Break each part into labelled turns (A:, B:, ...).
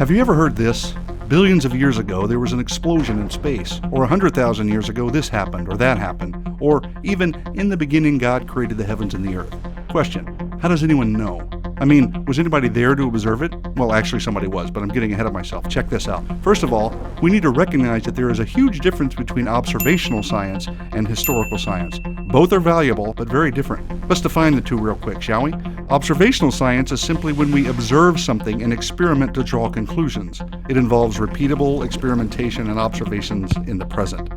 A: Have you ever heard this? Billions of years ago, there was an explosion in space. Or 100,000 years ago, this happened or that happened. Or even, in the beginning, God created the heavens and the earth. Question: how does anyone know? I mean, was anybody there to observe it? Well, actually somebody was, but I'm getting ahead of myself. Check this out. First of all, we need to recognize that there is a huge difference between observational science and historical science. Both are valuable, but very different. Let's define the two real quick, shall we? Observational science is simply when we observe something and experiment to draw conclusions. It involves repeatable experimentation and observations in the present.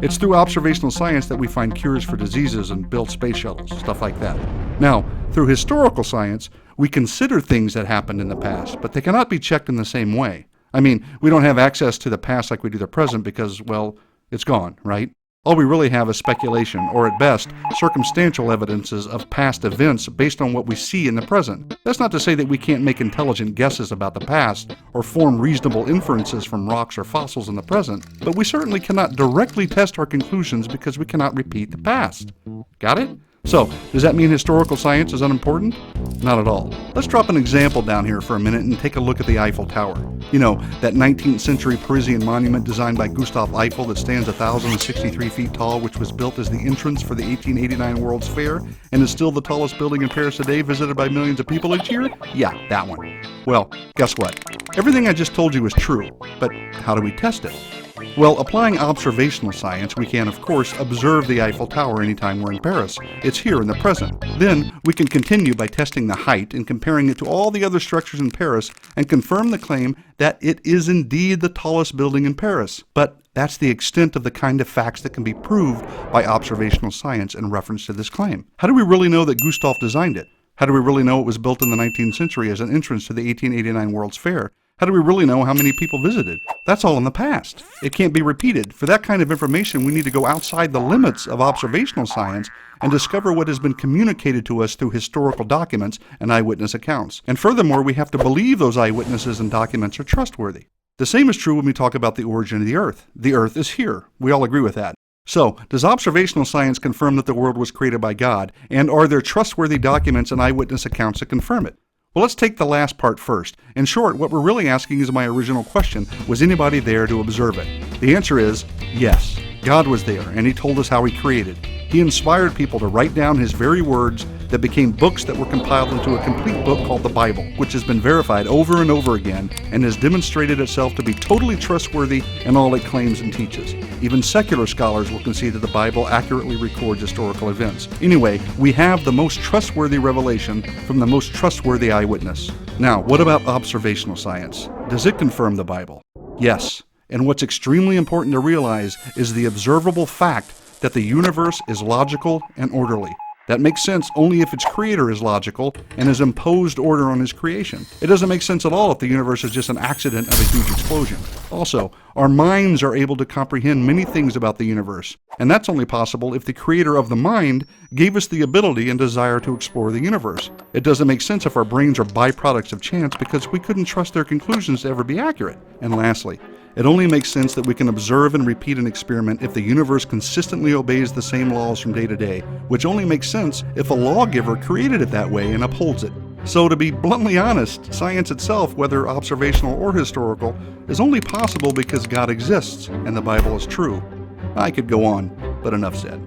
A: It's through observational science that we find cures for diseases and build space shuttles, stuff like that. Now, through historical science, we consider things that happened in the past, but they cannot be checked in the same way. I mean, we don't have access to the past like we do the present because, well, it's gone, right? All we really have is speculation, or at best, circumstantial evidences of past events based on what we see in the present. That's not to say that we can't make intelligent guesses about the past, or form reasonable inferences from rocks or fossils in the present, but we certainly cannot directly test our conclusions because we cannot repeat the past. Got it? So, does that mean historical science is unimportant? Not at all. Let's drop an example down here for a minute and take a look at the Eiffel Tower. You know, that 19th century Parisian monument designed by Gustave Eiffel that stands 1,063 feet tall, which was built as the entrance for the 1889 World's Fair and is still the tallest building in Paris today, visited by millions of people each year? Yeah, that one. Well, guess what? Everything I just told you is true, but how do we test it? Well, applying observational science, we can, of course, observe the Eiffel Tower anytime we're in Paris. It's here in the present. Then, we can continue by testing the height and comparing it to all the other structures in Paris and confirm the claim that it is indeed the tallest building in Paris. But that's the extent of the kind of facts that can be proved by observational science in reference to this claim. How do we really know that Gustave designed it? How do we really know it was built in the 19th century as an entrance to the 1889 World's Fair? How do we really know how many people visited? That's all in the past. It can't be repeated. For that kind of information, we need to go outside the limits of observational science and discover what has been communicated to us through historical documents and eyewitness accounts. And furthermore, we have to believe those eyewitnesses and documents are trustworthy. The same is true when we talk about the origin of the Earth. The Earth is here. We all agree with that. So, does observational science confirm that the world was created by God? And are there trustworthy documents and eyewitness accounts that confirm it? Well, let's take the last part first. In short, what we're really asking is my original question: was anybody there to observe it? The answer is yes. God was there, and He told us how He created. He inspired people to write down His very words that became books that were compiled into a complete book called the Bible, which has been verified over and over again and has demonstrated itself to be totally trustworthy in all it claims and teaches. Even secular scholars will concede that the Bible accurately records historical events. Anyway, we have the most trustworthy revelation from the most trustworthy eyewitness. Now, what about observational science? Does it confirm the Bible? Yes. And what's extremely important to realize is the observable fact that the universe is logical and orderly. That makes sense only if its creator is logical and has imposed order on his creation. It doesn't make sense at all if the universe is just an accident of a huge explosion. Also, our minds are able to comprehend many things about the universe, and that's only possible if the creator of the mind gave us the ability and desire to explore the universe. It doesn't make sense if our brains are byproducts of chance because we couldn't trust their conclusions to ever be accurate. And lastly, it only makes sense that we can observe and repeat an experiment if the universe consistently obeys the same laws from day to day, which only makes sense if a lawgiver created it that way and upholds it. So to be bluntly honest, science itself, whether observational or historical, is only possible because God exists and the Bible is true. I could go on, but enough said.